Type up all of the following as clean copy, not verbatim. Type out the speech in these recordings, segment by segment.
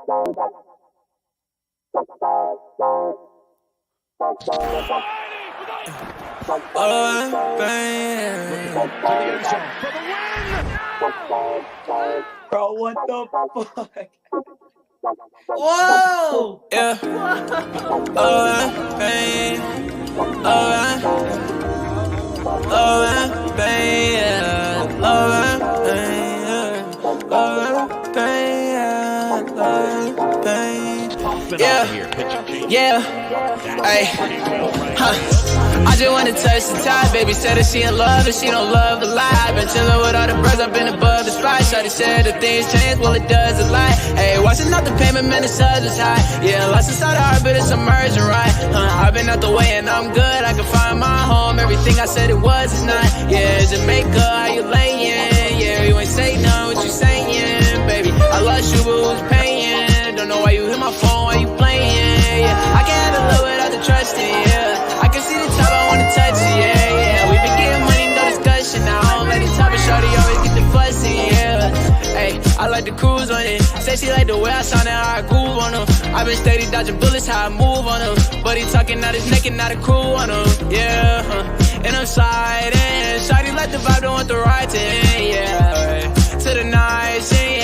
Bro, what the fuck? Whoa! Yeah. Yeah. Hey. I just wanna touch the top. Baby said that she in love and she don't love the lie. Been chillin' with all the birds, I've been above the spot. Shawty said that things change, well it does a lot. Hey, watching out the payment, man, the sun is high. Yeah, lost inside the heart, but it's emerging right. I've been out the way and I'm good. I can find my home. Everything I said it was is not. Yeah, Jamaica, how you layin'? Yeah, you ain't say none, what you saying, baby? I lost you, but who's paying? Don't know why you hit my phone, why you playing? Yeah, I can't handle it without the trusting. Yeah, I can see the top, I wanna touch it. Yeah, we been getting money, no discussion. Now I don't let it top, but shorty always get the fussing. Yeah, hey, I like the cruise on it. Say she like the way I sound and how I groove on them. I been steady dodging bullets, how I move on them. But he talking out his neck and not a crew on them. Yeah, and I'm sliding. Shawty like the vibe, don't want the ride to end. Yeah, to the nice end.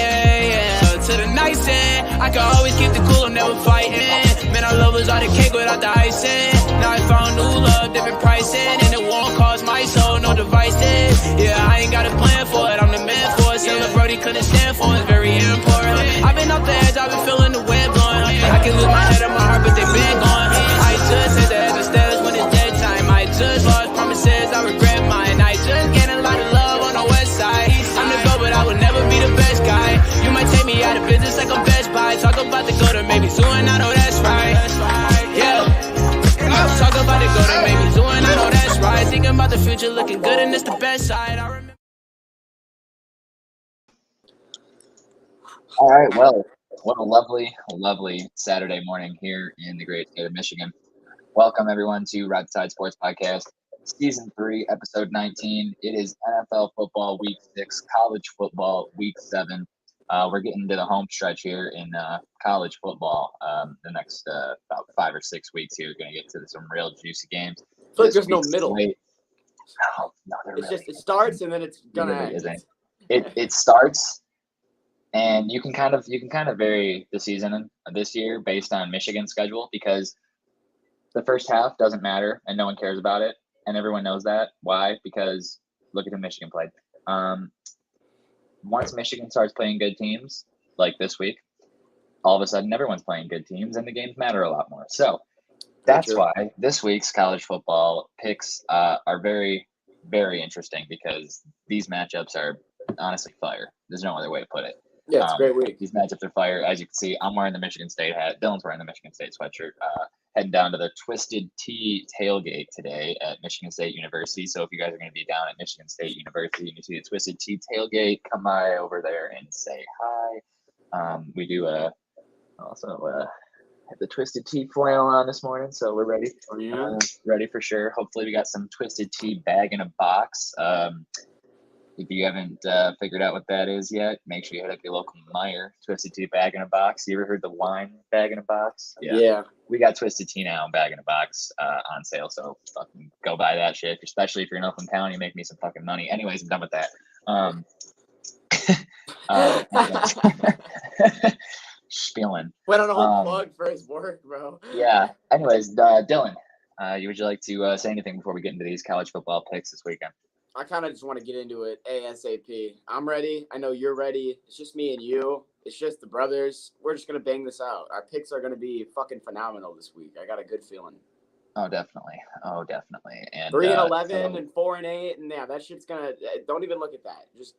Yeah, to the nice end. I can always keep the cool, I'm never fighting. Man, I love was all the cake without the icing. Now I found new love, different pricing. And it won't cost my soul, no devices. Yeah, I ain't got a plan for it, I'm the man for it. Selling Brody couldn't stand for it's very important. I've been off the edge, I've been feeling the wind blowing. I can lose my head and my heart, but they been gone. I just hit the edge of stairs when it's dead time. I just lost promises, I regret mine. I just gained a lot of love on the west side. I'm the GOAT, but I would never be the best guy. You might take me out of business like I'm Best Buy. Talk about the go to maybe soon, I know that's right. Yeah. Talk about the go to maybe soon, I know that's right. Thinking about the future, looking good and it's the best side. I remember. All right, well, what a lovely Saturday morning here in the great state of Michigan. Welcome, everyone, to Ride the Tide Sports Podcast, Season 3, Episode 19. It is NFL football Week 6, college football Week 7. We're getting to the home stretch here in college football the next about 5 or 6 weeks here. We're going to get to some real juicy games. I feel like there's no middle. No, it's really just it starts and then it's gonna end. It starts. And you can kind of vary the season this year based on Michigan's schedule because the first half doesn't matter and no one cares about it, and everyone knows that. Why? Because look at who Michigan played. Once Michigan starts playing good teams, like this week, all of a sudden everyone's playing good teams and the games matter a lot more. So that's why this week's college football picks are very, very interesting because these matchups are honestly fire. There's no other way to put it. Yeah, it's a great week. These matchups are fire. As you can see, I'm wearing the Michigan State hat. Dylan's wearing the Michigan State sweatshirt. Heading down to the Twisted Tea Tailgate today at Michigan State University. So if you guys are going to be down at Michigan State University and you see the Twisted Tea Tailgate, come by over there and say hi. We do also have the Twisted Tea foil on this morning, so we're ready. Ready for sure. Hopefully we got some Twisted Tea bag in a box. If you haven't figured out what that is yet, make sure you hit up your local Meijer. Twisted Tea bag in a box. You ever heard the wine bag in a box? Yeah. We got Twisted Tea now bag in a box on sale, so fucking go buy that shit. Especially if you're in Oakland County, make me some fucking money. Anyways, I'm done with that. Spilling. Went on a whole plug for his work, bro. Yeah. Anyways, Dylan, would you like to say anything before we get into these college football picks this weekend? I kind of just want to get into it ASAP. I'm ready. I know you're ready. It's just me and you. It's just the brothers. We're just going to bang this out. Our picks are going to be fucking phenomenal this week. I got a good feeling. Oh, definitely. And 3-11 and 4-8. And yeah, that shit's going to – don't even look at that. Just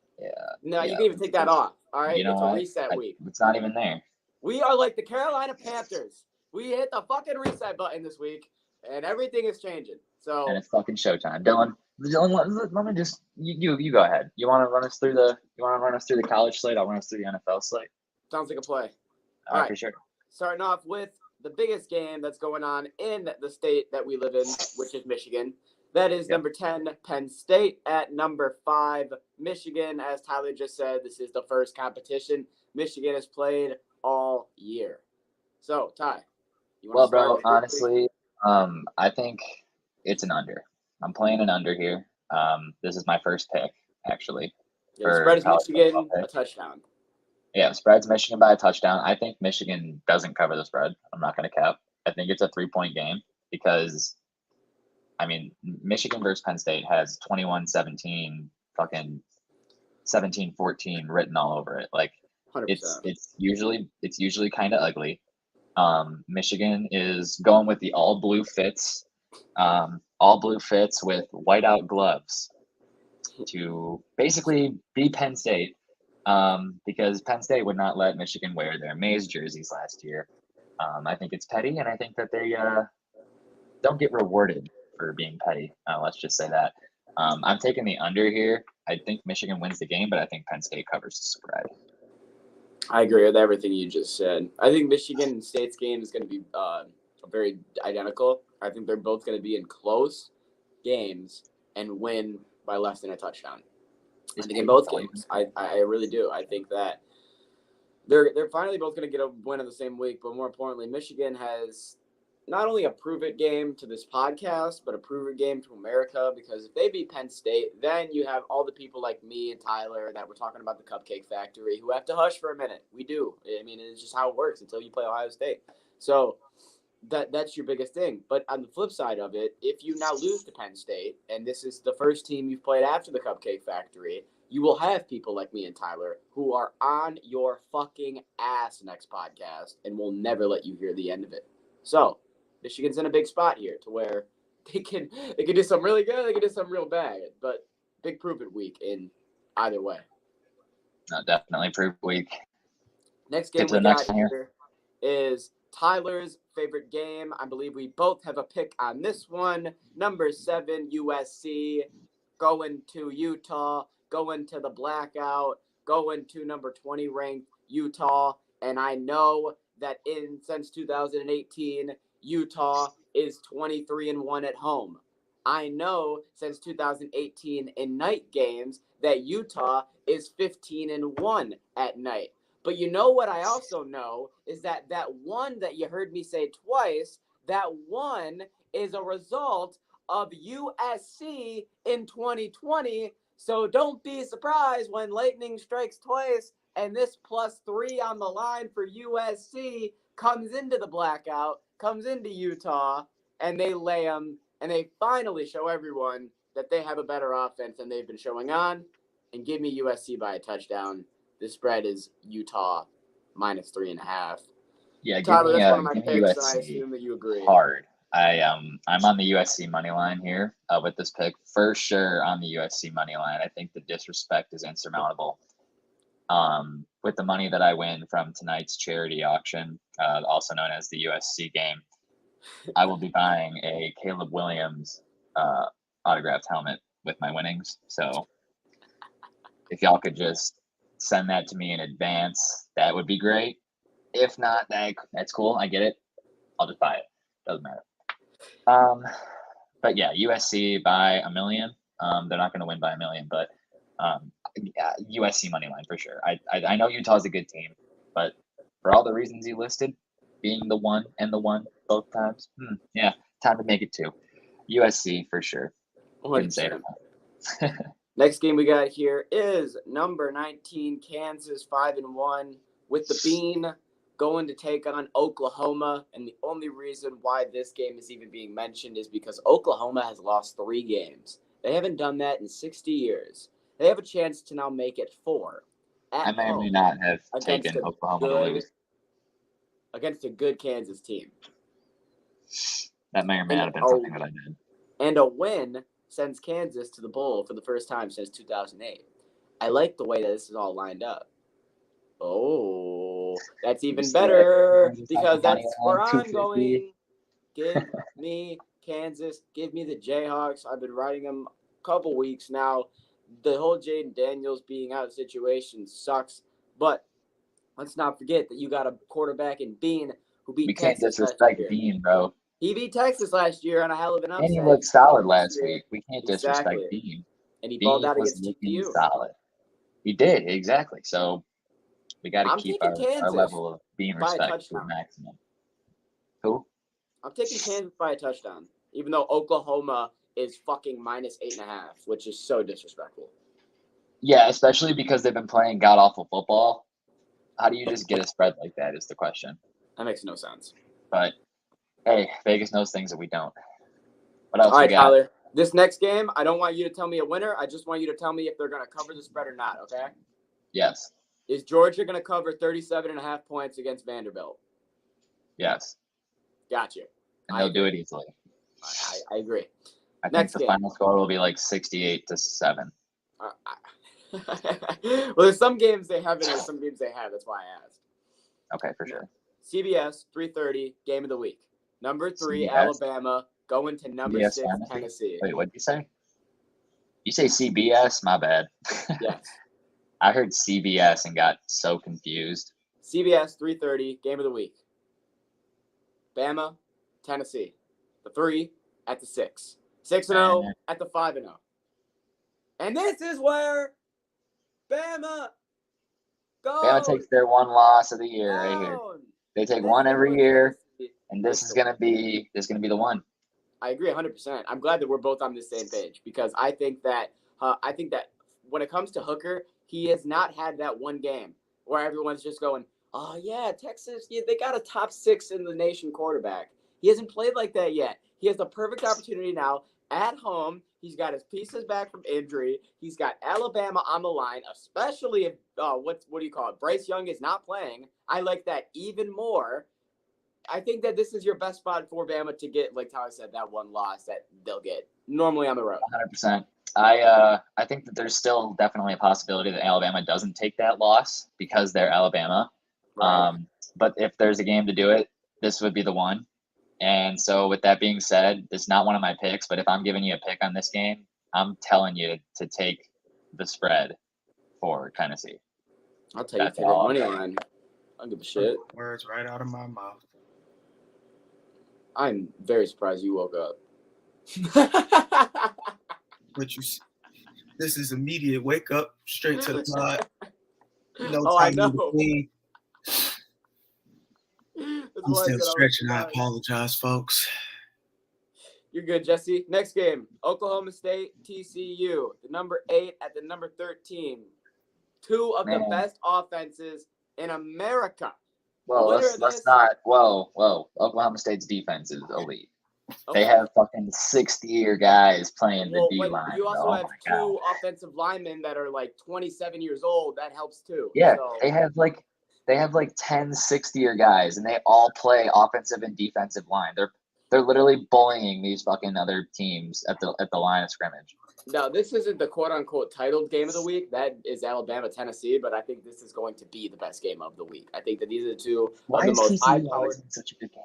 No, you can even take that off. All right? You know it's a reset week. It's not even there. We are like the Carolina Panthers. We hit the fucking reset button this week, and everything is changing. So and it's fucking showtime. Dylan, let me just you go ahead. You want to run us through the college slate? I'll run us through the NFL slate. Sounds like a play. All right, for sure. Starting off with the biggest game that's going on in the state that we live in, which is Michigan. That is number 10, Penn State, at number 5, Michigan. As Tyler just said, this is the first competition Michigan has played all year. So, Ty, you want Well, to start? bro, honestly, I think it's an under. I'm playing an under here. This is my first pick, actually, Yeah, the for spread is college football Michigan, pick. a touchdown. Yeah, spread's Michigan by a touchdown. I think Michigan doesn't cover the spread. I'm not going to cap. I think it's a 3-point game because, I mean, Michigan versus Penn State has 21-17, fucking 17-14 written all over it. Like, 100%. it's usually kind of ugly. Michigan is going with the all blue fits with whiteout gloves to basically be Penn State. Because Penn State would not let Michigan wear their maize jerseys last year. I think it's petty, and I think that they don't get rewarded for being petty. Let's just say that. I'm taking the under here. I think Michigan wins the game, but I think Penn State covers the spread. I agree with everything you just said. I think Michigan and State's game is going to be very identical. I think they're both going to be in close games and win by less than a touchdown. I think in both games. I really do. I think that they're finally both going to get a win in the same week, but more importantly, Michigan has not only a prove-it game to this podcast, but a prove-it game to America, because if they beat Penn State, then you have all the people like me and Tyler that were talking about the Cupcake Factory who have to hush for a minute. We do. I mean, it's just how it works until you play Ohio State. So that's your biggest thing. But on the flip side of it, if you now lose to Penn State, and this is the first team you've played after the Cupcake Factory, you will have people like me and Tyler who are on your fucking ass next podcast and will never let you hear the end of it. So Michigan's in a big spot here to where they can do something really good, they can do something real bad, but big prove-it week in either way. No, definitely prove week. Next game we got here is Tyler's favorite game. I believe we both have a pick on this one. Number 7, USC, going to Utah, going to the blackout, going to number 20 ranked Utah. And I know that since 2018, Utah is 23-1 at home. I know since 2018 in night games that Utah is 15-1 at night. But you know what I also know is that one that you heard me say twice, that one is a result of USC in 2020. So don't be surprised when lightning strikes twice and this +3 on the line for USC comes into the blackout, comes into Utah, and they lay them, and they finally show everyone that they have a better offense than they've been showing on, and give me USC by a touchdown. The spread is Utah -3.5. Yeah, Tyler, that's one of my give me picks, USC and I assume that you agree. hard. I'm on the USC money line here with this pick for sure. On the USC money line, I think the disrespect is insurmountable. With the money that I win from tonight's charity auction, also known as the USC game, I will be buying a Caleb Williams autographed helmet with my winnings. So if y'all could just send that to me in advance, that would be great. If not, that's cool. I get it. I'll just buy it. Doesn't matter. But yeah, USC by 1 million. They're not going to win by 1 million, but USC money line for sure. I know Utah's a good team, but for all the reasons you listed, being the one and the one both times, yeah, time to make it 2. USC for sure. Couldn't say it. Next game we got here is number 19, Kansas 5-1 with the Bean going to take on Oklahoma. And the only reason why this game is even being mentioned is because Oklahoma has lost 3 games. They haven't done that in 60 years. They have a chance to now make it 4. I may or may not have taken Oklahoma to lose. Against a good Kansas team. That may or may not have been something that I did. And a win sends Kansas to the bowl for the first time since 2008. I like the way that this is all lined up. Oh, that's even better because that's where I'm going. Give me Kansas. Give me the Jayhawks. I've been riding them a couple weeks now. The whole Jaden Daniels being out situation sucks, but let's not forget that you got a quarterback in Bean who beat Texas. We can't disrespect Bean, bro. He beat Texas last year on a hell of an upset. And he looked solid last week. We can't disrespect Bean. And he balled out against TCU. Solid. He did, exactly. So We got to keep our level of being respect to the maximum. Who? I'm taking Kansas by a touchdown, even though Oklahoma is fucking -8.5, which is so disrespectful. Yeah, especially because they've been playing god-awful football. How do you just get a spread like that is the question. That makes no sense. But, hey, Vegas knows things that we don't. What else All right, we got? Tyler. This next game, I don't want you to tell me a winner. I just want you to tell me if they're going to cover the spread or not, okay? Yes. Is Georgia going to cover 37.5 points against Vanderbilt? Yes. Gotcha. And they'll do it easily. I agree. I think the final score will be like 68-7. Well, there's some games they haven't and some games they have. That's why I asked. Okay, for sure. CBS, 3:30, game of the week. Number 3, CBS. Alabama, going to number CBS 6, Tennessee. Wait, what did you say? You say CBS? My bad. Yes. I heard CBS and got so confused. CBS, 3:30, game of the week. Bama, Tennessee. The 3 at the 6. 6-0 at the 5-0. And this is where Bama goes. Bama takes their one loss of the year right here. They take one every year, and this is gonna be the one. I agree 100%. I'm glad that we're both on the same page because I think that when it comes to Hooker, he has not had that one game where everyone's just going, "Oh yeah, Texas, yeah, they got a top 6 in the nation quarterback." He hasn't played like that yet. He has the perfect opportunity now at home. He's got his pieces back from injury. He's got Alabama on the line, especially if what do you call it? Bryce Young is not playing. I like that even more. I think that this is your best spot for Bama to get, like Tyler said, that one loss that they'll get normally on the road. 100%. I think that there's still definitely a possibility that Alabama doesn't take that loss because they're Alabama. Right. But if there's a game to do it, this would be the one. And so with that being said, it's not one of my picks, but if I'm giving you a pick on this game, I'm telling you to take the spread for Tennessee. I'll tell you to the money line. I don't give a shit. Words right out of my mouth. I'm very surprised you woke up. But this is immediate wake up, straight to the pod. I know. I'm still stretching. I apologize, folks. You're good, Jesse. Next game, Oklahoma State, TCU. The number 8 at the number 13. Two of the best offenses in America. Well, let's not. Whoa. Oklahoma State's defense is elite. Okay. They have fucking 60-year guys playing the D-line. You also have 2 offensive linemen that are like 27 years old. That helps too. Yeah, so. They have like 10 60-year guys, and they all play offensive and defensive line. They're literally bullying these fucking other teams at the line of scrimmage. Now, this isn't the quote-unquote titled game of the week. That is Alabama-Tennessee, but I think this is going to be the best game of the week. I think that these are the two of the most high-powered. Such a good game.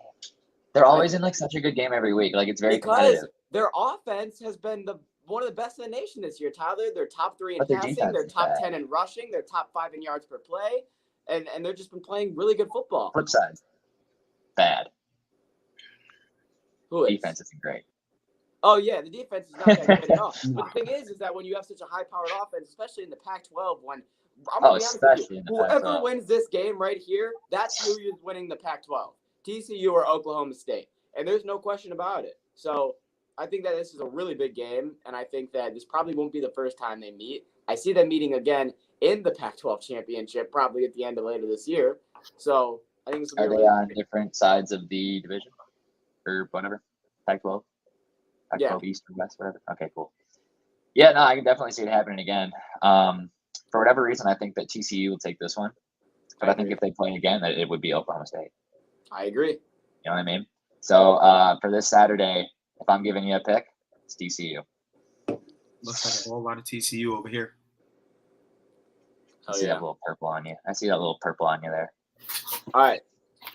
They're always in like such a good game every week. Like it's very competitive. Because their offense has been one of the best in the nation this year, Tyler. They're top 3 in passing. They're top 10 in rushing. They're top 5 in yards per play. And they've just been playing really good football. Flip side, bad. Who is? Defense isn't great. Oh, yeah, the defense is not that good at all. But the thing is that when you have such a high-powered offense, especially in the Pac-12, when I'm gonna be honest with you, whoever wins this game right here, that's who is winning the Pac-12. TCU or Oklahoma State. And there's no question about it. So I think that this is a really big game, and I think that this probably won't be the first time they meet. I see them meeting again in the Pac-12 championship, probably at the end of later this year. So I think this will be Are they on different sides of the division or whatever? Pac-12? Pac-12 East or West, whatever. Okay, cool. Yeah, no, I can definitely see it happening again. For whatever reason, I think that TCU will take this one. But I think if they play again, that it would be Oklahoma State. I agree. You know what I mean? So for this Saturday, if I'm giving you a pick, it's TCU. Looks like a whole lot of TCU over here. I see that little purple on you. I see that little purple on you there. All right.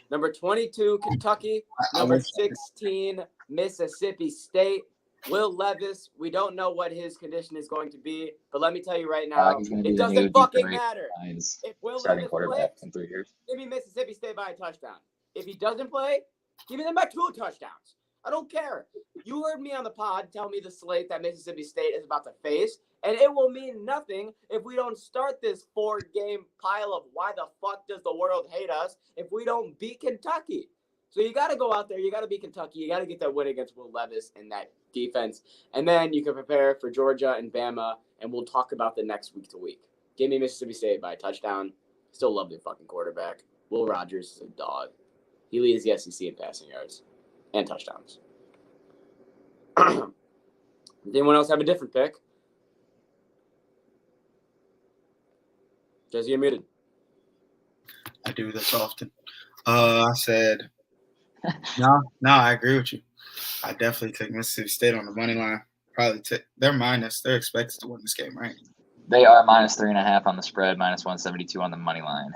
Number 22, Kentucky. Number 16, Mississippi State. Will Levis, we don't know what his condition is going to be, but let me tell you right now, it doesn't fucking matter. If Will Levis plays, in 3 years, give me Mississippi State by a touchdown. If he doesn't play, give me them by 2 touchdowns. I don't care. You heard me on the pod tell me the slate that Mississippi State is about to face, And it will mean nothing if we don't start this 4-game pile of why the fuck does the world hate us if we don't beat Kentucky. So you got to go out there. You got to beat Kentucky. You got to get that win against Will Levis and that defense. And then you can prepare for Georgia and Bama, and we'll talk about the next week to week. Give me Mississippi State by a touchdown. Still love their fucking quarterback. Will Rogers is a dog. He leads the SEC in passing yards and touchdowns. Does anyone else have a different pick? Jesse, you're muted. I do this often. I said, no, I agree with you. I definitely take Mississippi State on the money line. Probably they're minus. They're expected to win this game, right? They are minus 3.5 on the spread, minus 172 on the money line.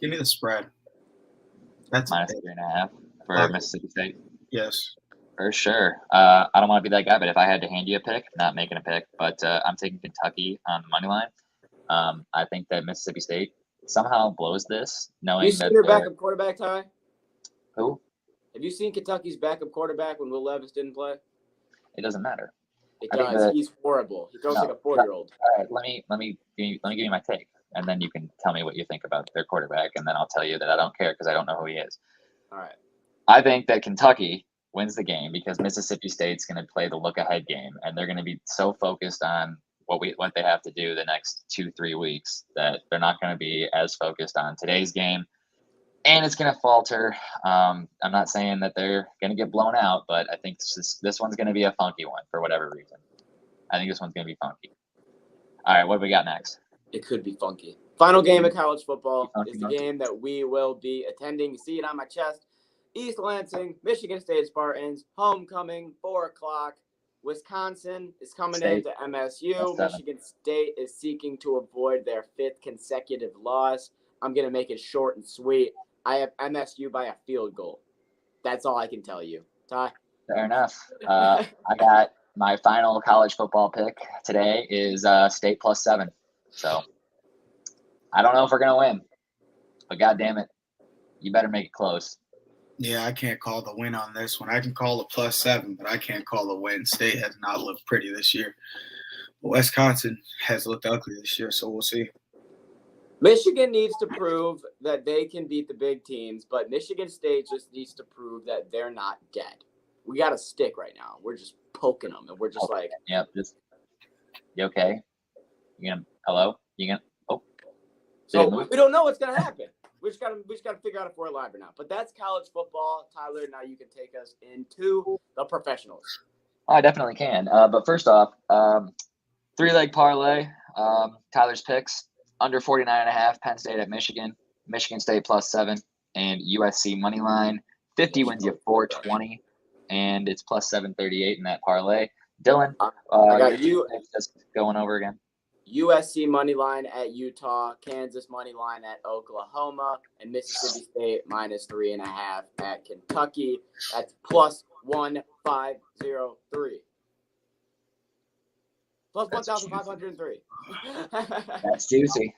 Give me the spread. That's minus 3.5 for Mississippi State. Yes. For sure. I don't want to be that guy, but if I had to hand you a pick, not making a pick, but I'm taking Kentucky on the money line. I think that Mississippi State somehow blows this, knowing that their backup quarterback, Ty? Who? Have you seen Kentucky's backup quarterback when Will Levis didn't play? It doesn't matter. It does. He's horrible. He throws like a 4-year-old. All right, let me give you my take, and then you can tell me what you think about their quarterback, and then I'll tell you that I don't care because I don't know who he is. All right. I think that Kentucky wins the game because Mississippi State's going to play the look-ahead game, and they're going to be so focused on what they have to do the next 2-3 weeks that they're not going to be as focused on today's game, and it's going to falter. I'm not saying that they're going to get blown out, but I think this one's going to be a funky one for whatever reason. I think this one's going to be funky. All right, what do we got next? It could be funky. Final game of college football is the game that we will be attending. You see it on my chest. East Lansing, Michigan State Spartans, homecoming, 4 o'clock. Wisconsin is coming into MSU. Michigan State is seeking to avoid their 5th consecutive loss. I'm going to make it short and sweet. I have MSU by a field goal. That's all I can tell you. Ty? Fair enough. I got my final college football pick today is State +7. So I don't know if we're going to win, but God damn it, you better make it close. Yeah, I can't call the win on this one. I can call a +7, but I can't call the win. State has not looked pretty this year. Wisconsin has looked ugly this year, so we'll see. Michigan needs to prove that they can beat the big teams, but Michigan State just needs to prove that they're not dead. We got a stick right now. We're just poking them, and we're just like, yep. You okay? Hello? So we don't know what's gonna happen. We just gotta figure out if we're alive or not. But that's college football, Tyler. Now you can take us into the professionals. I definitely can. But first off, 3-leg parlay. Tyler's picks under 49.5. Penn State at Michigan. Michigan State +7 and USC money line. 50 wins you 420, and it's +738 in that parlay. Dylan, I got you. Just going over again. USC money line at Utah, Kansas money line at Oklahoma, and Mississippi State -3.5 at Kentucky. That's +1,503. Plus 1,503. That's juicy.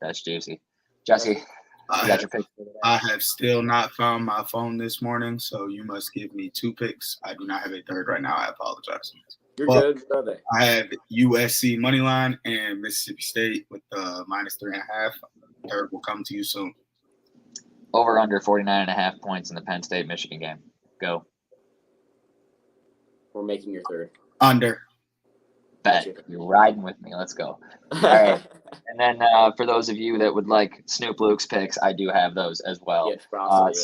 That's juicy. Jesse, you got your pick. I have still not found my phone this morning, so you must give me 2 picks. I do not have a third right now. I apologize. You're good, brother. I have USC money line and Mississippi State with -3.5. Third will come to you soon. Over under 49.5 points in the Penn State Michigan game. Go. We're making your third. Under. Bet. You're riding with me. Let's go. All right. And then for those of you that would like Snoop Luke's picks, I do have those as well. Yes,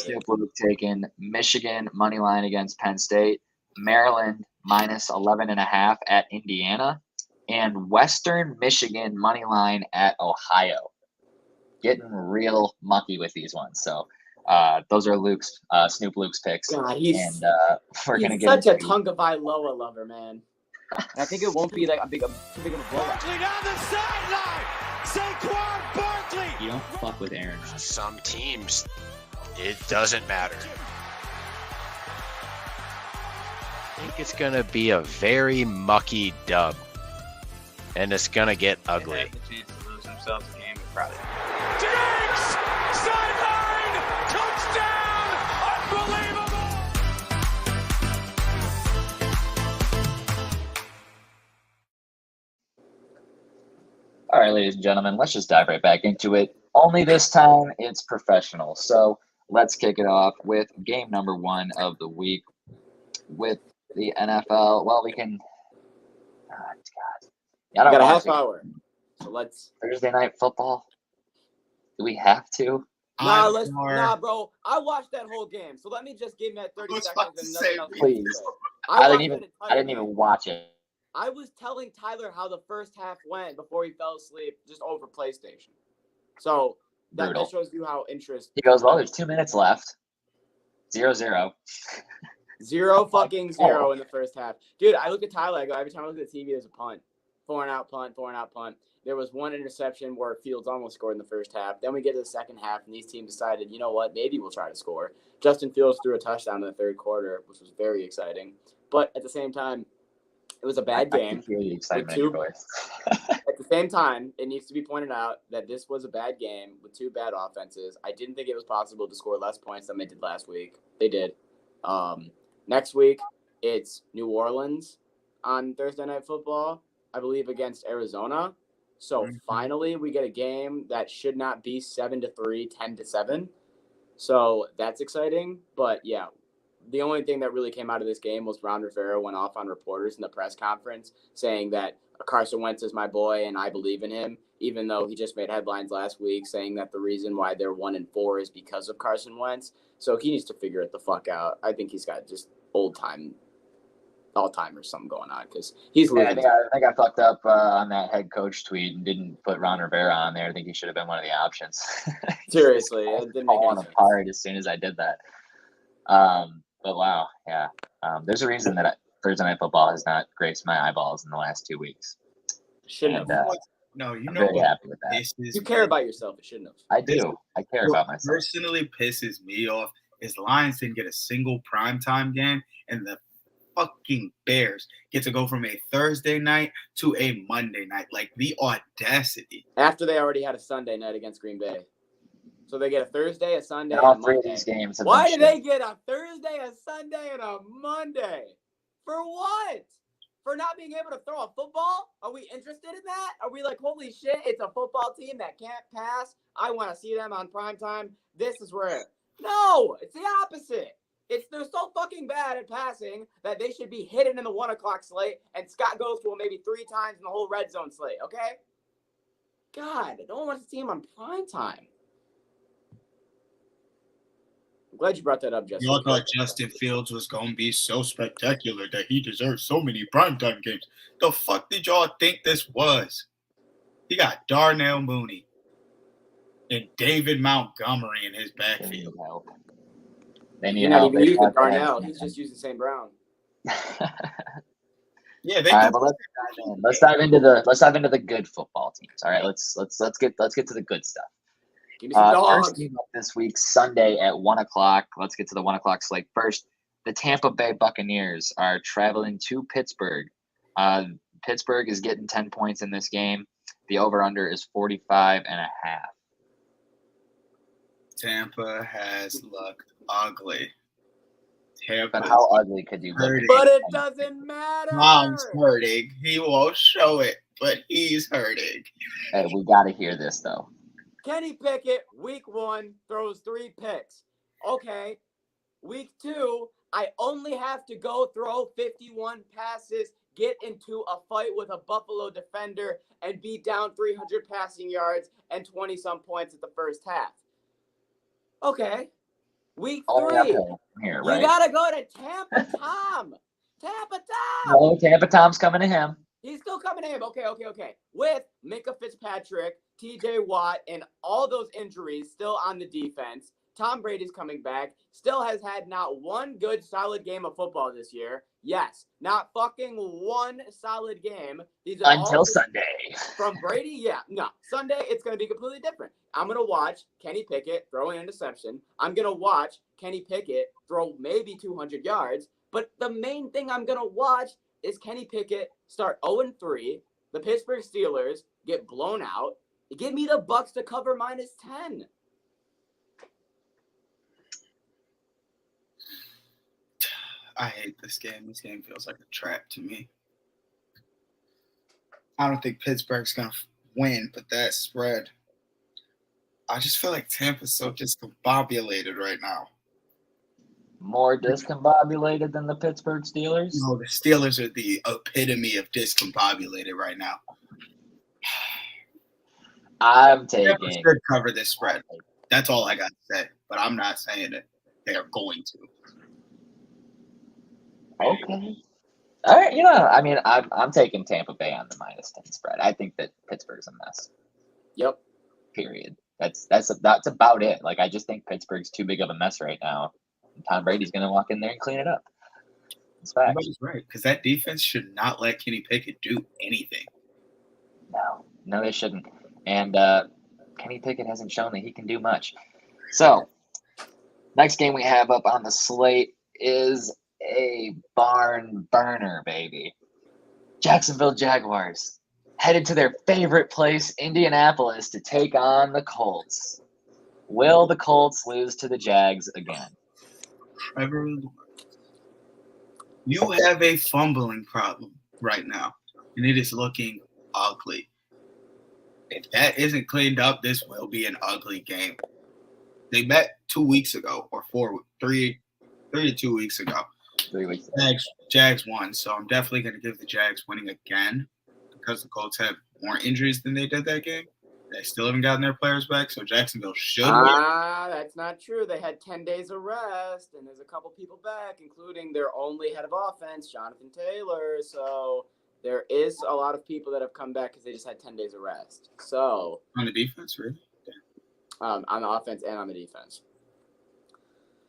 Snoop Luke taking Michigan money line against Penn State, Maryland -11.5 at Indiana, and Western Michigan money line at Ohio. Getting real mucky with these ones. So those are Snoop Luke's picks. God, and we're gonna get such a Tungavailoa lover, man. And I think it won't be like too big of a blowout. Barkley down the sideline. Saquon Barkley. You don't fuck with Aaron. Some teams, it doesn't matter. I think it's going to be a very mucky dub, and it's going to get ugly. They have the chance to lose themselves a game, probably. Diggs! Sideline! Touchdown! Unbelievable! ladies and gentlemen, let's just dive right back into it. Only this time it's professional. So let's kick it off with game number 1 of the week with the NFL. Well, we can. Oh, God. Yeah, I got a half hour. So let's. Thursday night football. Do we have to? Nah, bro. I watched that whole game. So let me just give me that 30 seconds and nothing else. Please. I didn't even watch it. I was telling Tyler how the first half went before he fell asleep just over PlayStation. So that shows you how interest. He goes, well, there's 2 minutes left. 0-0. 0 in the first half. Dude, I look at Tyler. I go, every time I look at the TV, there's a punt. 4-and-out punt, 4-and-out punt. There was one interception where Fields almost scored in the first half. Then we get to the second half, and these teams decided, you know what, maybe we'll try to score. Justin Fields threw a touchdown in the third quarter, which was very exciting. But at the same time, it was a bad game. I can hear the excitement in your voice. At the same time, it needs to be pointed out that this was a bad game with 2 bad offenses. I didn't think it was possible to score less points than they did last week. They did. Next week, it's New Orleans on Thursday Night Football, I believe, against Arizona. So finally, we get a game that should not be 7-3, 10-7. So that's exciting. But yeah, the only thing that really came out of this game was Ron Rivera went off on reporters in the press conference saying that Carson Wentz is my boy and I believe in him, even though he just made headlines last week saying that the reason why they're 1-4 is because of Carson Wentz. So he needs to figure it the fuck out. I think he's got just Alzheimer's something going on because he's losing. I think I fucked up on that head coach tweet and didn't put Ron Rivera on there. I think he should have been one of the options. Seriously, it didn't make any sense. Apart as soon as I did that. But wow, yeah. There's a reason that Thursday Night Football has not graced my eyeballs in the last 2 weeks. Shouldn't have. No, you I'm know very happy with that. You care about yourself. It shouldn't have. I do. I care about myself. Personally pisses me off is Lions didn't get a single primetime game, and the fucking Bears get to go from a Thursday night to a Monday night. Like, the audacity. After they already had a Sunday night against Green Bay. So they get a Thursday, a Sunday, and all a 3 Monday. of these games Why did they get a Thursday, a Sunday, and a Monday? For what? For not being able to throw a football? Are we interested in that? Are we like, holy shit, it's a football team that can't pass? I want to see them on primetime. This is where. No, it's the opposite. They're so fucking bad at passing that they should be hidden in the 1 o'clock slate, and Scott goes to them maybe 3 times in the whole red zone slate, okay? God, no one wants to see him on primetime. I'm glad you brought that up, Justin. You thought Justin Fields was going to be so spectacular that he deserves so many primetime games. The fuck did y'all think this was? He got Darnell Mooney and David Montgomery in his backfield. They need You're not even using Darnell. He's just using St. Brown. Yeah, they. All right, but let's dive into the good football teams. All right, let's get to the good stuff. Give me some dogs. First game up this week, Sunday at 1 o'clock. Let's get to the 1 o'clock slate first. The Tampa Bay Buccaneers are traveling to Pittsburgh. Pittsburgh is getting 10 points in this game. The over/under is 45.5. Tampa has looked ugly. But how ugly could you look? But it doesn't matter. Mom's hurting. He won't show it, but he's hurting. Hey, we got to hear this, though. Kenny Pickett, week 1, throws 3 picks. Okay. Week 2, I only have to go throw 51 passes, get into a fight with a Buffalo defender, and be down 300 passing yards and 20-some points at the first half. Okay. Week 3, here, right? You got to go to Tampa Tom. Tampa Tom. No, Tampa Tom's coming to him. He's still coming to him. Okay. With Minka Fitzpatrick, TJ Watt, and all those injuries still on the defense, Tom Brady's coming back. Still has had not one good, solid game of football this year. Yes, not fucking one solid game. These are until Sunday. From Brady, yeah. No, Sunday, it's going to be completely different. I'm going to watch Kenny Pickett throw an interception. I'm going to watch Kenny Pickett throw maybe 200 yards. But the main thing I'm going to watch is Kenny Pickett start 0-3. The Pittsburgh Steelers get blown out. Give me the Bucks to cover -10. I hate this game. This game feels like a trap to me. I don't think Pittsburgh's going to win, but that spread, I just feel like Tampa's so discombobulated right now. More discombobulated than the Pittsburgh Steelers? No, the Steelers are the epitome of discombobulated right now. I'm Tampa taking. should cover this spread. That's all I got to say. But I'm not saying that they are going to. Okay. All right. You know, I mean, I'm taking Tampa Bay on the -10 spread. I think that Pittsburgh's a mess. Yep. Period. That's about it. Like, I just think Pittsburgh's too big of a mess right now. And Tom Brady's going to walk in there and clean it up. It's fact. Everybody's right, because that defense should not let Kenny Pickett do anything. No, they shouldn't. And Kenny Pickett hasn't shown that he can do much. So, next game we have up on the slate is a barn burner, baby. Jacksonville Jaguars headed to their favorite place, Indianapolis, to take on the Colts. Will the Colts lose to the Jags again? Trevor, you have a fumbling problem right now, and it is looking ugly. If that isn't cleaned up, this will be an ugly game. They met 2 weeks ago, or 3 to 2 weeks ago. 3 weeks ago. Jags won, so I'm definitely going to give the Jags winning again because the Colts have more injuries than they did that game. They still haven't gotten their players back, so Jacksonville should win. That's not true. They had 10 days of rest, and there's a couple people back, including their only head of offense, Jonathan Taylor. So there is a lot of people that have come back because they just had 10 days of rest. So On the defense, really? on the offense and on the defense.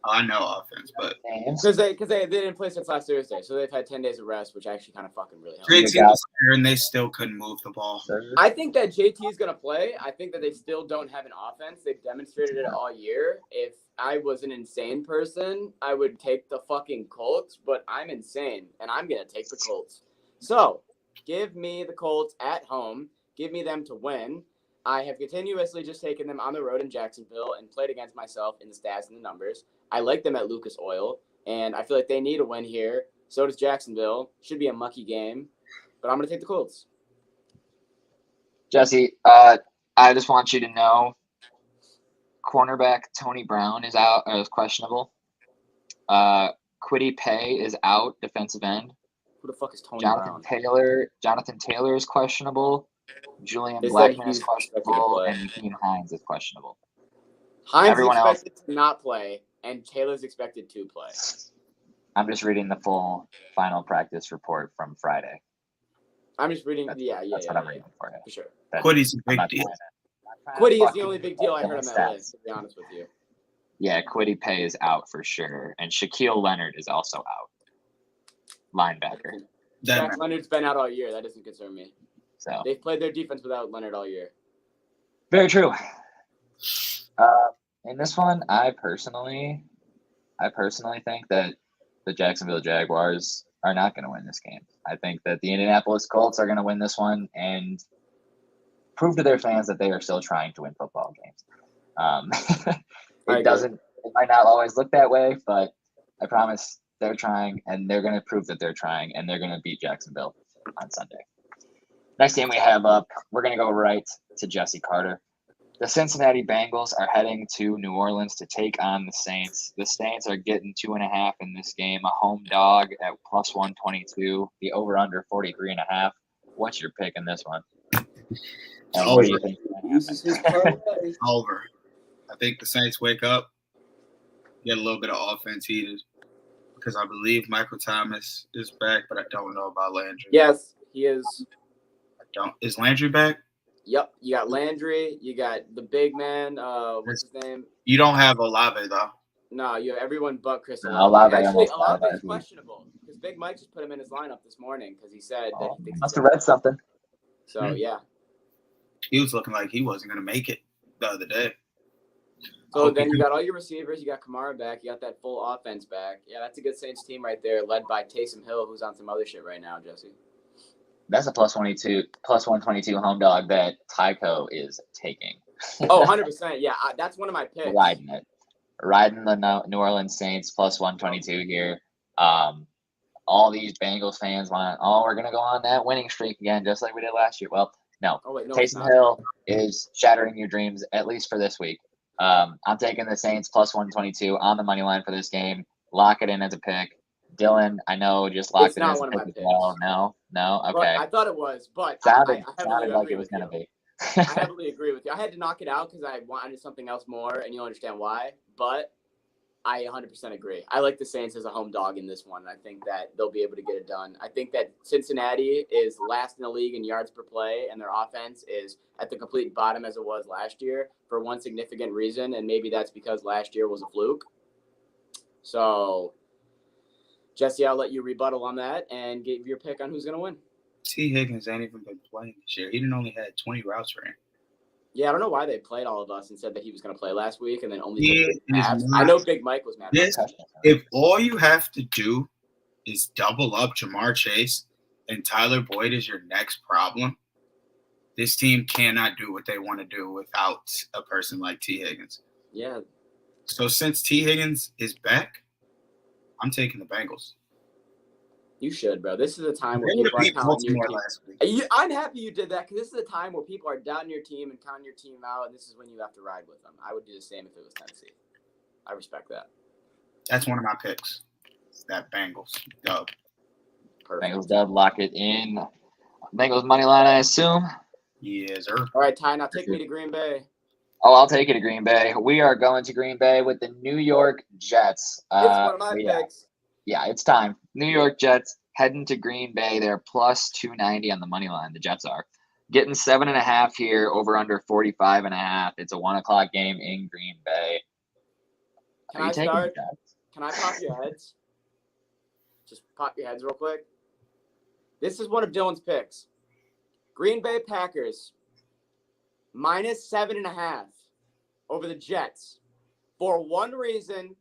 I know offense, but Because they didn't play since last Thursday, so they've had 10 days of rest, which actually kind of fucking really helps. JT was there and they still couldn't move the ball. I think that JT is going to play. I think that they still don't have an offense. They've demonstrated it all year. If I was an insane person, I would take the fucking Colts, but I'm insane, and I'm going to take the Colts. So give me the Colts at home. Give me them to win. I have continuously just taken them on the road in Jacksonville and played against myself in the stats and the numbers. I like them at Lucas Oil, and I feel like they need a win here. So does Jacksonville. Should be a mucky game, but I'm going to take the Colts. Jesse, I just want you to know, cornerback Tony Brown is out, or is questionable. Kwity Paye is out, defensive end. Who the fuck is Tony Jonathan Brown? Jonathan Taylor is questionable. Julian They said Blackman he's is expected to questionable, play. and Naheem Hines is questionable. Hines Everyone is expected to not play, and Taylor's expected to play. I'm just reading the full final practice report from Friday. I'm just reading. That's what I'm reading for you. For sure. Quiddy's a big deal. Kwity is the only big deal I heard on that stats. list, to be honest with you. Yeah, Kwity Paye is out for sure, and Shaquille Leonard is also out. Linebacker. Jack Leonard's been out all year. That doesn't concern me. So They've played their defense without Leonard all year. very true. In this one, I personally think that the Jacksonville Jaguars are not going to win this game. I think that the Indianapolis Colts are going to win this one and prove to their fans that they are still trying to win football games. It might not always look that way, but I promise they're trying, and they're going to prove that they're trying, and they're going to beat Jacksonville on Sunday. Next game we have up, we're going to go right to Jesse Carter. The Cincinnati Bengals are heading to New Orleans to take on the Saints. The Saints are getting 2.5 in this game, a home dog at plus 122, the over-under 43.5. What's your pick in this one? And what do you think? Over. I think the Saints wake up, get a little bit of offense heated, because I believe Michael Thomas is back, but I don't know about Landry. Yes, he is. Is Landry back? Yep, you got Landry, you got the big man. What's his name? You don't have Olave though. No, you have everyone but Chris No, Olave. Olave Actually, almost Olave died. is questionable because Big Mike just put him in his lineup this morning because he said that he thinks Must he's have read something. So yeah. He was looking like he wasn't going to make it the other day. So then you got all your receivers. You got Kamara back. You got that full offense back. Yeah, that's a good Saints team right there, led by Taysom Hill, who's on some other shit right now, Jesse. That's a plus 122 home dog that Tyco is taking. Oh, 100%. Yeah, that's one of my picks. Riding it. Riding the New Orleans Saints plus 122 here. All these Bengals fans we're going to go on that winning streak again, just like we did last year. Well, No. Oh, wait, no, it's Taysom not. Hill is shattering your dreams, at least for this week. I'm taking the Saints plus 122 on the money line for this game. Lock it in as a pick. Dylan, I know, just locked It's it in not as a one of pick my as picks. well. No, okay. But I thought it was, but Sounded I heavily like agree it was with going to you. be. I heavily agree with you. I had to knock it out because I wanted something else more, and you'll understand why. But I 100% agree. I like the Saints as a home dog in this one. I think that they'll be able to get it done. I think that Cincinnati is last in the league in yards per play, and their offense is at the complete bottom as it was last year for one significant reason, and maybe that's because last year was a fluke. So, Jesse, I'll let you rebuttal on that and give your pick on who's going to win. T. Higgins ain't even been playing this year. He didn't only had 20 routes ran. Yeah, I don't know why they played all of us and said that he was going to play last week and then only He took is snaps. not. I know Big Mike was mad about Yes. that. If all you have to do is double up Jamar Chase and Tyler Boyd is your next problem, this team cannot do what they want to do without a person like T. Higgins. Yeah. So since T. Higgins is back, I'm taking the Bengals. You should, bro. This is a time where They would people have are beat counting your Baltimore team. last week. I'm happy you did that because this is a time where people are doubting your team and counting your team out, and this is when you have to ride with them. I would do the same if it was Tennessee. I respect that. That's one of my picks. That Bengals dub. Perfect. Bengals dub, lock it in. Bengals money line, I assume. Yes, sir. All right, Ty, now take me to Green Bay. Oh, I'll take it to Green Bay. We are going to Green Bay with the New York Jets. It's one of my picks. Yeah, it's time. New York Jets heading to Green Bay. They're plus 290 on the money line. The Jets are getting 7.5 here, over under 45.5. It's a 1:00 game in Green Bay. Can I start? Can I pop your heads? Just pop your heads real quick. This is one of Dylan's picks. Green Bay Packers minus 7.5 over the Jets for one reason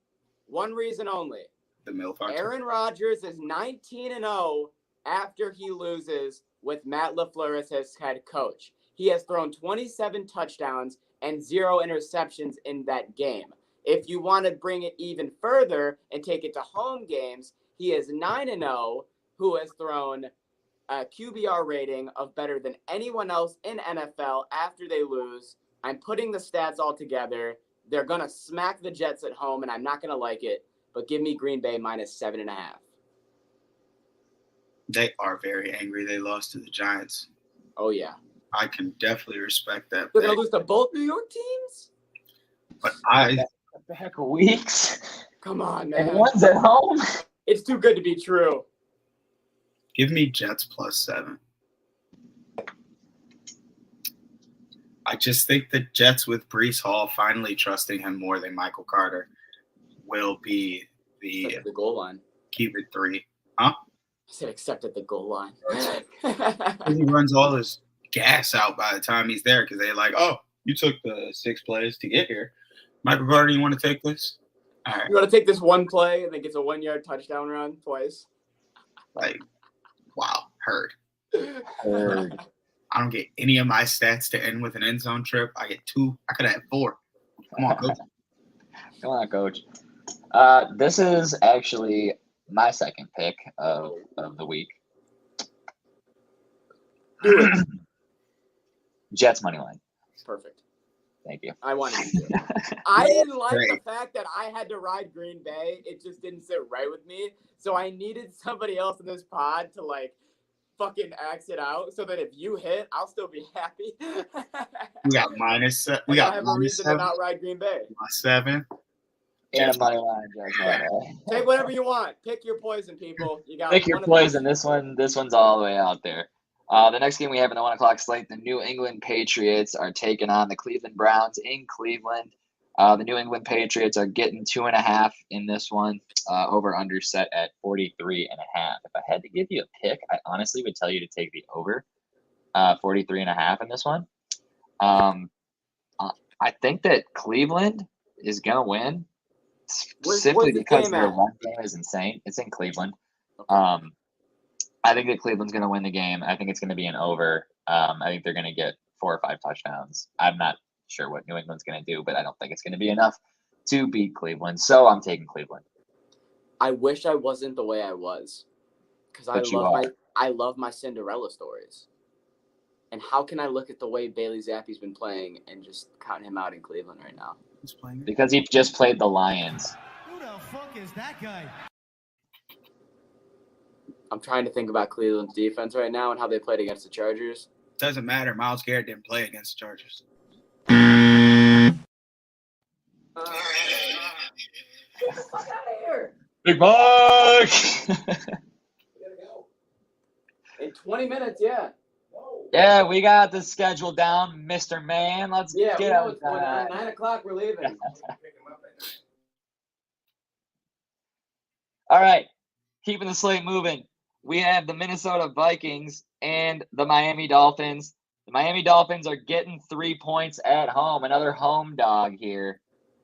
only. The MILF factor. Aaron Rodgers is 19-0 after he loses with Matt LaFleur as his head coach. He has thrown 27 touchdowns and 0 interceptions in that game. If you want to bring it even further and take it to home games, he is 9-0, who has thrown a QBR rating of better than anyone else in NFL after they lose. I'm putting the stats all together. They're going to smack the Jets at home, and I'm not going to like it. But give me Green Bay minus 7.5. They are very angry they lost to the Giants. Oh, yeah. I can definitely respect that. They're going to lose to both New York teams? But Back weeks. Come on, man. And one's at home. It's too good to be true. Give me Jets plus 7. I just think the Jets with Breece Hall finally trusting him more than Michael Carter will be the goal line. Keep it 3. Huh? I said except at the goal line. He runs all his gas out by the time he's there because they're like, oh, you took the 6 plays to get here. Michael Carter, you want to take this? All right. You want to take this one play and then gets a 1-yard touchdown run twice? Like, wow, heard. Heard. I don't get any of my stats to end with an end zone trip. I get 2. I could have had 4. Come on, coach. Come on, coach. This is actually my second pick of the week. Do it. Jets money line. Perfect. Thank you. I wanted to do it. I didn't like the fact that I had to ride Green Bay. It just didn't sit right with me. So I needed somebody else in this pod to like fucking axe it out so that if you hit, I'll still be happy. We got minus. We got have a reason to not ride Green Bay. Plus 7. And a money line. Take whatever you want. Pick your poison, people. You got Pick your poison. This one's all the way out there. The next game we have in the 1:00 slate, the New England Patriots are taking on the Cleveland Browns in Cleveland. The New England Patriots are getting 2.5 in this one. Over under set at 43.5. If I had to give you a pick, I honestly would tell you to take the over 43.5 in this one. I think that Cleveland is gonna win simply because their run game is insane. It's in Cleveland. Okay. I think that Cleveland's going to win the game. I think it's going to be an over. I think they're going to get 4 or 5 touchdowns. I'm not sure what New England's going to do, but I don't think it's going to be enough to beat Cleveland. So I'm taking Cleveland. I wish I wasn't the way I was because I love my Cinderella stories. And how can I look at the way Bailey Zappi's been playing and just count him out in Cleveland right now? He's playing. Because he just played the Lions. Who the fuck is that guy? I'm trying to think about Cleveland's defense right now and how they played against the Chargers. Doesn't matter. Myles Garrett didn't play against the Chargers. Get the fuck out of here. Big Mike! We gotta go. In 20 minutes, yeah. Yeah, we got the schedule down, Mr. Man. Let's Yeah, we get know it it's going on. 9 o'clock, we're leaving. All right, keeping the slate moving. We have the Minnesota Vikings and the Miami Dolphins. The Miami Dolphins are getting 3 points at home. Another home dog here.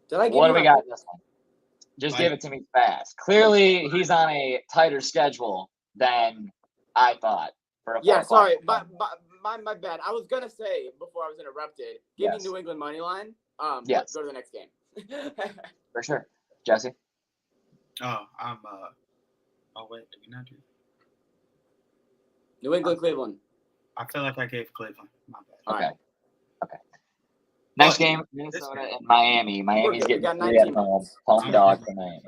Did I get What you do we on- got in this one? Just give it to me fast. Clearly, he's on a tighter schedule than I thought. For a 4 Yeah, o'clock sorry. game. My bad. I was going to say, before I was interrupted, give Yes. me New England money line. Yes. Go to the next game. For sure. Jesse? Oh, oh, wait. Did we not do? New England, Cleveland. I feel like I gave Cleveland. My bad. All right. Okay. Next Oh, game, Minnesota and Miami. Miami's good. We getting got 3 at 19 home. minutes. Home dog for Miami.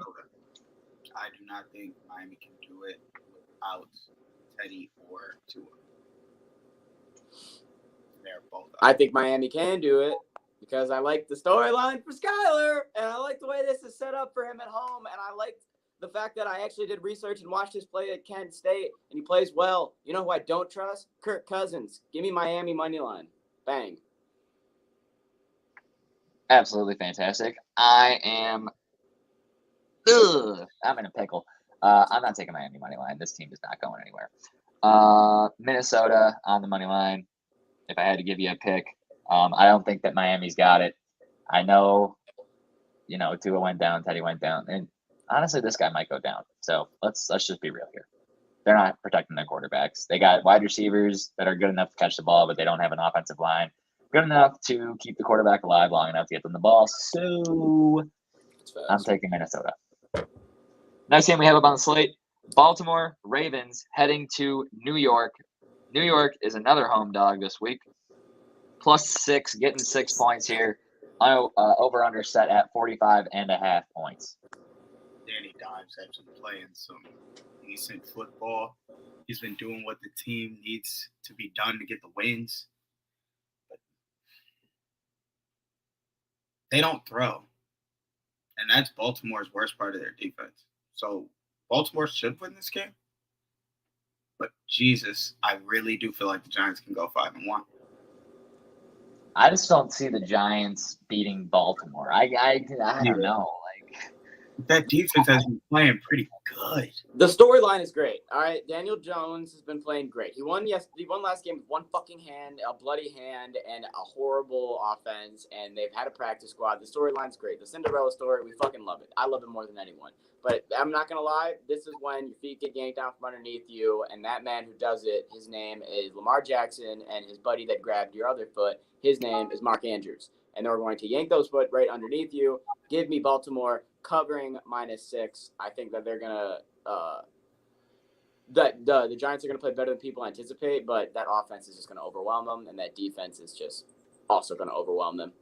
I do not think Miami can do it without Teddy or Tua. They're both. I think Miami can do it because I like the storyline for Skyler, and I like the way this is set up for him at home, and I like the fact that I actually did research and watched his play at Kent State, and he plays well. You know who I don't trust? Kirk Cousins. Give me Miami money line. Bang. Absolutely fantastic. I'm in a pickle. I'm not taking Miami money line. This team is not going anywhere. Minnesota on the money line. If I had to give you a pick, I don't think that Miami's got it. I know, Tua went down, Teddy went down, and honestly, this guy might go down. So let's just be real here. They're not protecting their quarterbacks. They got wide receivers that are good enough to catch the ball, but they don't have an offensive line good enough to keep the quarterback alive long enough to get them the ball. So I'm taking Minnesota. Next game we have up on the slate, Baltimore Ravens heading to New York. New York is another home dog this week. +6, getting 6 points here. Over-under set at 45.5 points. Danny Dimes has been playing some decent football. He's been doing what the team needs to be done to get the wins. But they don't throw. And that's Baltimore's worst part of their defense. So Baltimore should win this game. But Jesus, I really do feel like the Giants can go 5-1. I just don't see the Giants beating Baltimore. I don't know. That defense has been playing pretty good. The storyline is great. All right, Daniel Jones has been playing great. He won last game with one fucking hand, a bloody hand, and a horrible offense. And they've had a practice squad. The storyline's great. The Cinderella story, we fucking love it. I love it more than anyone. But I'm not gonna lie, this is when your feet get yanked out from underneath you, and that man who does it, his name is Lamar Jackson, and his buddy that grabbed your other foot, his name is Mark Andrews. And they're going to yank those foot right underneath you. Give me Baltimore covering -6. I think that they're gonna the Giants are gonna play better than people anticipate, but that offense is just gonna overwhelm them, and that defense is just also gonna overwhelm them.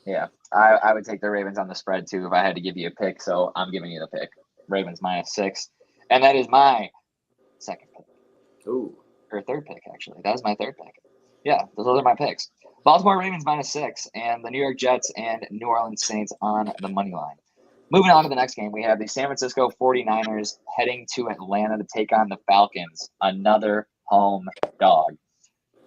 Yeah, I would take the Ravens on the spread too if I had to give you a pick. So I'm giving you the pick. Ravens -6, and that is my second pick. Ooh, Or third pick actually. That is my third pick. Yeah, those are my picks. Baltimore Ravens -6, and the New York Jets and New Orleans Saints on the money line. Moving on to the next game, we have the San Francisco 49ers heading to Atlanta to take on the Falcons, another home dog.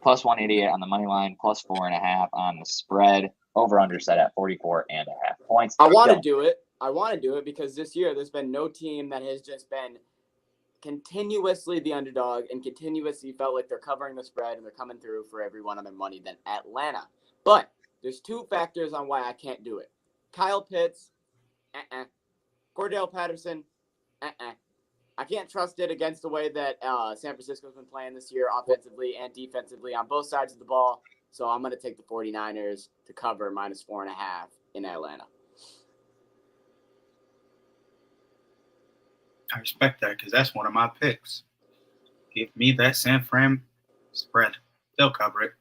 +188 on the money line, +4.5 on the spread. Over-under set at 44.5 points. I want to do it. I want to do it because this year there's been no team that has just been continuously the underdog and continuously felt like they're covering the spread and they're coming through for everyone on their money than Atlanta. But there's two factors on why I can't do it. Kyle Pitts, Cordell Patterson, I can't trust it against the way that San Francisco's been playing this year offensively and defensively on both sides of the ball. So I'm going to take the 49ers to cover -4.5 in Atlanta. I respect that because that's one of my picks. Give me that San Fran spread. They'll cover it.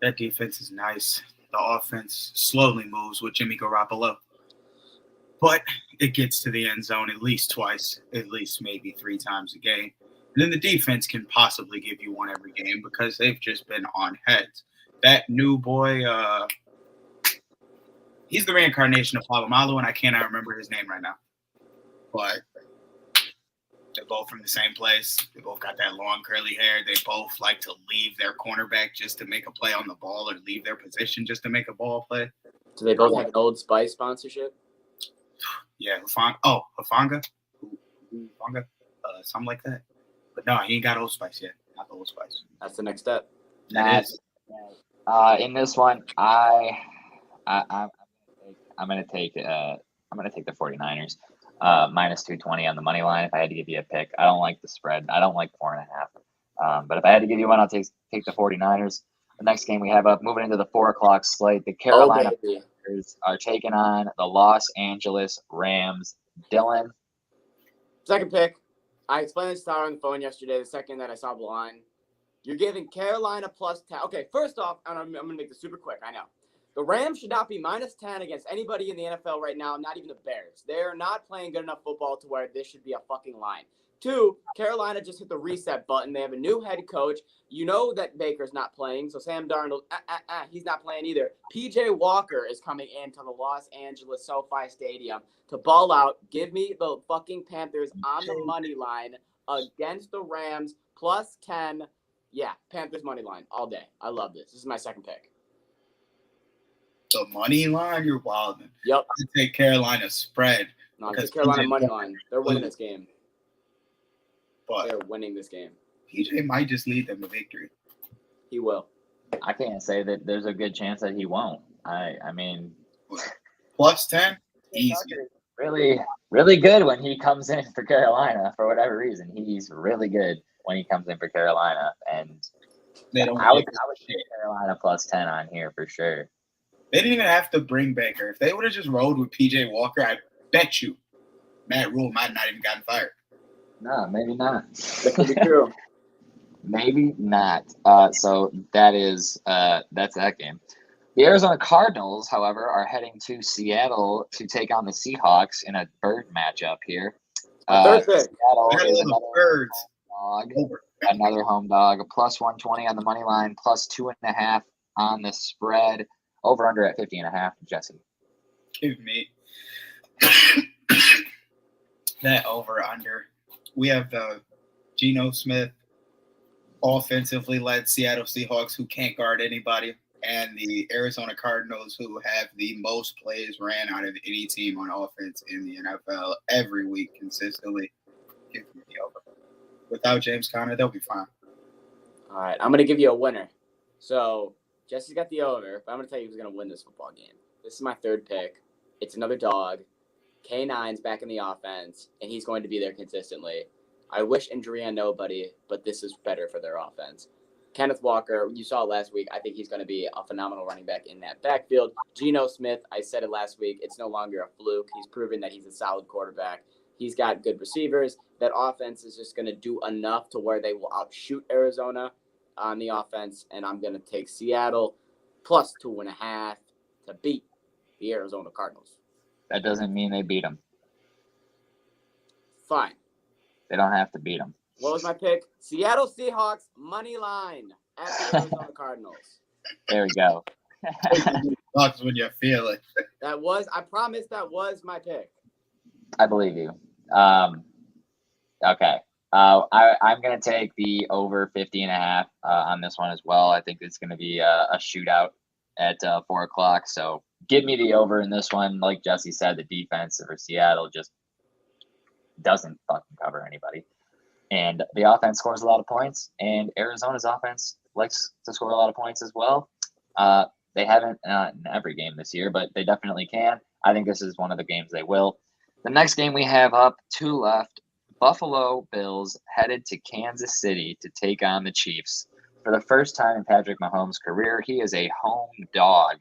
That defense is nice. The offense slowly moves with Jimmy Garoppolo. But it gets to the end zone at least twice, at least maybe 3 times a game. And then the defense can possibly give you one every game because they've just been on heads. That new boy, he's the reincarnation of Palomalu, and I cannot remember his name right now. But they're both from the same place. They both got that long curly hair. They both like to leave their cornerback just to make a play on the ball or leave their position just to make a ball play. Do they both have an Old Spice sponsorship? Yeah, Hufanga, something like that. But no, he ain't got Old Spice yet. Not the Old Spice. That's the next step. In this one, I'm gonna take the 49ers. Minus 220 on the money line. If I had to give you a pick, I don't like the spread. I don't like 4.5. But if I had to give you one, I'll take the 49ers. The next game we have up, moving into the 4:00 slate, the Carolina Panthers are taking on the Los Angeles Rams. Dylan. Second pick. I explained this to Tyler on the phone yesterday, the second that I saw the line. You're giving Carolina plus 10. Okay, first off, and I'm going to make this super quick. I know. The Rams should not be minus 10 against anybody in the NFL right now, not even the Bears. They're not playing good enough football to where this should be a fucking line. 2, Carolina just hit the reset button. They have a new head coach. You know that Baker's not playing, so Sam Darnold, he's not playing either. P.J. Walker is coming into the Los Angeles SoFi Stadium to ball out. Give me the fucking Panthers on the money line against the Rams plus 10. Yeah, Panthers money line all day. I love this. This is my second pick. The money line, you're wilding. Yep. I take Carolina spread. No, it's Carolina money line. They're winning this game. But they're winning this game. PJ might just lead them to victory. He will. I can't say that there's a good chance that he won't. I mean, plus 10, easy. Really, really good when he comes in for Carolina for whatever reason. He's really good when he comes in for Carolina, and I would take Carolina plus 10 on here for sure. They didn't even have to bring Baker. If they would have just rolled with PJ Walker, I bet you Matt Rule might not even gotten fired. No, maybe not. That could be true. Maybe not. So that's that game. The Arizona Cardinals, however, are heading to Seattle to take on the Seahawks in a bird matchup here. Seattle is another home dog, plus 120 on the money line, plus 2.5 on the spread. Over under at 50.5. Jesse. Give me that over under. We have the Geno Smith offensively led Seattle Seahawks who can't guard anybody, and the Arizona Cardinals who have the most plays ran out of any team on offense in the NFL every week consistently. Give me the over. Without James Conner, they'll be fine. All right, I'm going to give you a winner. So Jesse's got the over, but I'm going to tell you who's going to win this football game. This is my third pick. It's another dog. K9's back in the offense, and he's going to be there consistently. I wish injury on nobody, but this is better for their offense. Kenneth Walker, you saw last week. I think he's going to be a phenomenal running back in that backfield. Geno Smith, I said it last week. It's no longer a fluke. He's proven that he's a solid quarterback. He's got good receivers. That offense is just going to do enough to where they will outshoot Arizona on the offense, and I'm going to take Seattle plus 2.5 to beat the Arizona Cardinals. That doesn't mean they beat them. Fine. They don't have to beat them. What was my pick? Seattle Seahawks money line at the Arizona Cardinals. There we go. That's when you feel it. I promise that was my pick. I believe you. Okay. I'm going to take the over 50.5 on this one as well. I think it's going to be a shootout at 4 o'clock. So give me the over in this one. Like Jesse said, the defense for Seattle just doesn't fucking cover anybody. And the offense scores a lot of points, and Arizona's offense likes to score a lot of points as well. They haven't in every game this year, but they definitely can. I think this is one of the games they will. The next game we have up, 2 left. Buffalo Bills headed to Kansas City to take on the Chiefs. For the first time in Patrick Mahomes' career, he is a home dog,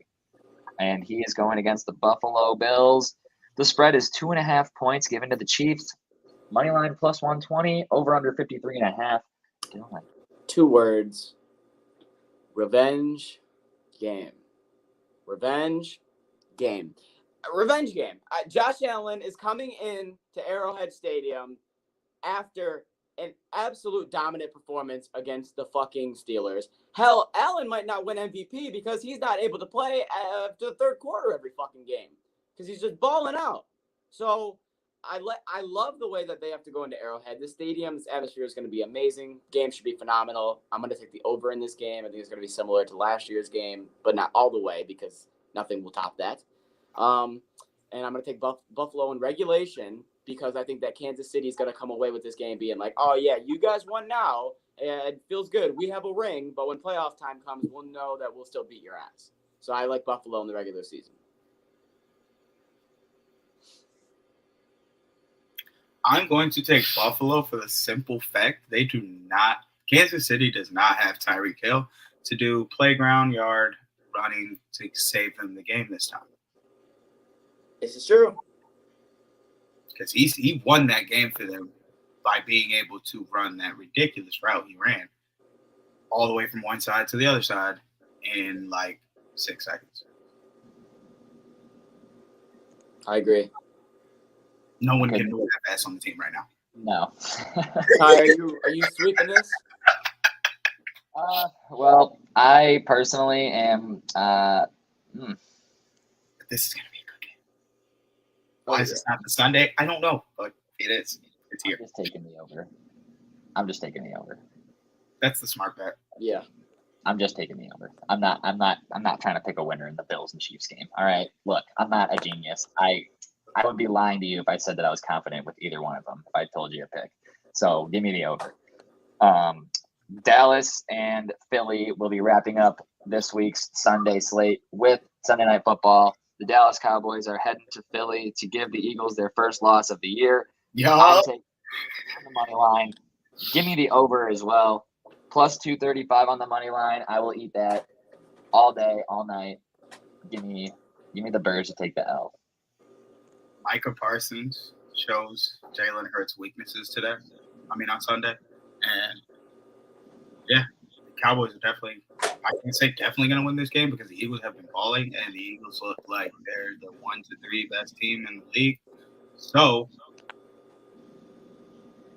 and he is going against the Buffalo Bills. The spread is 2.5 points given to the Chiefs. Moneyline plus 120, over under 53.5. 2 words. Revenge game. Revenge game. Revenge game. Josh Allen is coming in to Arrowhead Stadium after an absolute dominant performance against the fucking Steelers. Hell, Allen might not win MVP because he's not able to play after the third quarter every fucking game because he's just balling out. So I love the way that they have to go into Arrowhead. The stadium's atmosphere is going to be amazing. Game should be phenomenal. I'm going to take the over in this game. I think it's going to be similar to last year's game, but not all the way because nothing will top that. And I'm going to take Buffalo in regulation because I think that Kansas City is going to come away with this game being like, oh, yeah, you guys won now. And it feels good. We have a ring, but when playoff time comes, we'll know that we'll still beat your ass. So I like Buffalo in the regular season. I'm going to take Buffalo for the simple fact Kansas City does not have Tyreek Hill to do playground yard running to save them the game this time. This is true. Because he won that game for them by being able to run that ridiculous route he ran all the way from one side to the other side in like 6 seconds. I agree. No one can do that fast on the team right now. No. Ty, are you sweeping this? Well, I personally am. This is going to be a good game. Why is this not the Sunday? I don't know, but it is. It's here. I'm just taking the over. That's the smart bet. Yeah. I'm just taking the over. I'm not trying to pick a winner in the Bills and Chiefs game. All right. Look, I'm not a genius. I would be lying to you if I said that I was confident with either one of them if I told you a pick. So give me the over. Dallas and Philly will be wrapping up this week's Sunday slate with Sunday Night Football. The Dallas Cowboys are heading to Philly to give the Eagles their first loss of the year. I'm taking the money line. Give me the over as well. Plus 235 on the money line. I will eat that all day, all night. Give me the Birds to take the L. Micah Parsons shows Jalen Hurts' weaknesses on Sunday. And, yeah, the Cowboys are definitely going to win this game because the Eagles have been balling, and the Eagles look like they're the 1 to 3 best team in the league. So,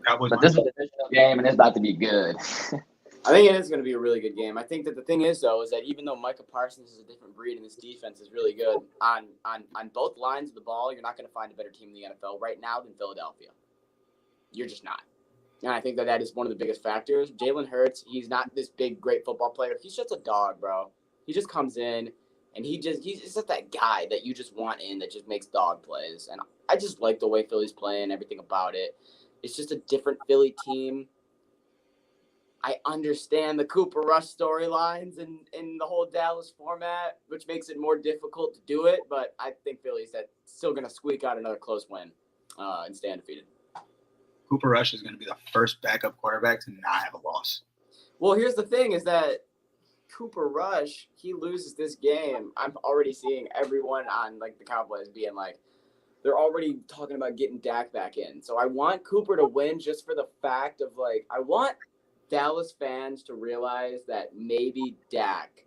Cowboys. But this is a divisional game, and it's about to be good. I think it is going to be a really good game. I think that the thing is, though, is that even though Micah Parsons is a different breed and this defense is really good, on both lines of the ball, you're not going to find a better team in the NFL right now than Philadelphia. You're just not. And I think that is one of the biggest factors. Jalen Hurts, he's not this big, great football player. He's just a dog, bro. He just comes in, and he's just that guy that you just want in that just makes dog plays. And I just like the way Philly's playing, everything about it. It's just a different Philly team. I understand the Cooper Rush storylines in the whole Dallas format, which makes it more difficult to do it. But I think Philly's still going to squeak out another close win and stay undefeated. Cooper Rush is going to be the first backup quarterback to not have a loss. Well, here's the thing is that Cooper Rush, he loses this game. I'm already seeing everyone on the Cowboys being like, they're already talking about getting Dak back in. So I want Cooper to win just for the fact of I want Dallas fans to realize that maybe Dak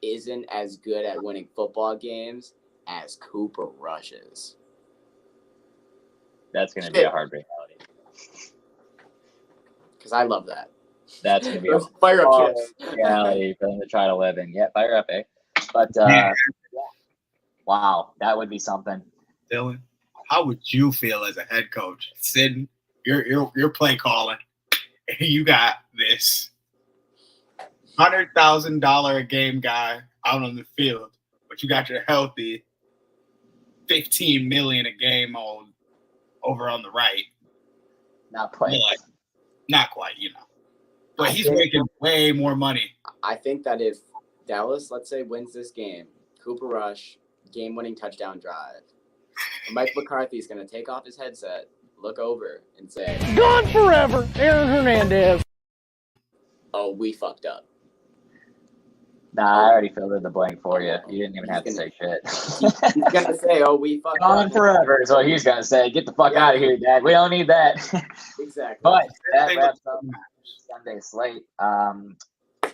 isn't as good at winning football games as Cooper Rush is. That's going to be a hard reality. Because I love that. That's going to be a fire up chips reality for them to try to live in. Yeah, fire up, eh? But, wow, that would be something. Dylan, how would you feel as a head coach sitting, you're play calling, and you got this $100,000 a game guy out on the field, but you got your healthy $15 million a game over on the right. Not quite. Not quite, But he's making way more money. I think that if Dallas, let's say, wins this game, Cooper Rush, game-winning touchdown drive, Mike McCarthy's going to take off his headset, look over, and say, Gone forever, Aaron Hernandez. Oh, we fucked up. Nah, I already filled in the blank for you. You didn't even have to say shit. He's going to say, oh, we fucked Gone up. forever is what he's going to say. Get the fuck out of here, Dad. We don't need that. Exactly. But that wraps up Sunday slate.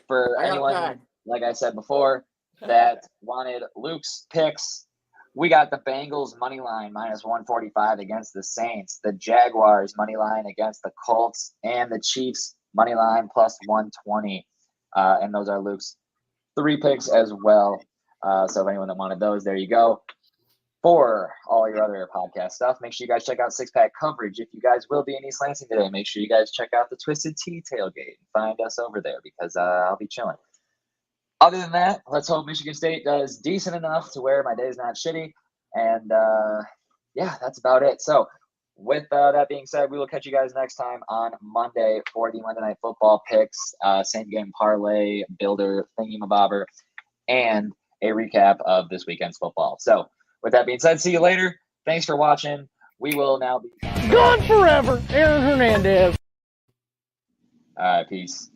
For anyone, like I said before, that wanted Luke's picks. We got the Bengals money line -145 against the Saints, the Jaguars money line against the Colts, and the Chiefs money line +120. And those are Luke's 3 picks as well. So if anyone that wanted those, there you go. For all your other podcast stuff, make sure you guys check out Six Pack Coverage. If you guys will be in East Lansing today, make sure you guys check out the Twisted Tea Tailgate and find us over there because I'll be chilling. Other than that, let's hope Michigan State does decent enough to where my day's not shitty. And yeah, that's about it. So with that being said, we will catch you guys next time on Monday for the Monday Night Football picks, same game parlay, builder, thingy-mabobber, and a recap of this weekend's football. So with that being said, see you later. Thanks for watching. We will now be gone forever. Aaron Hernandez. All right, peace.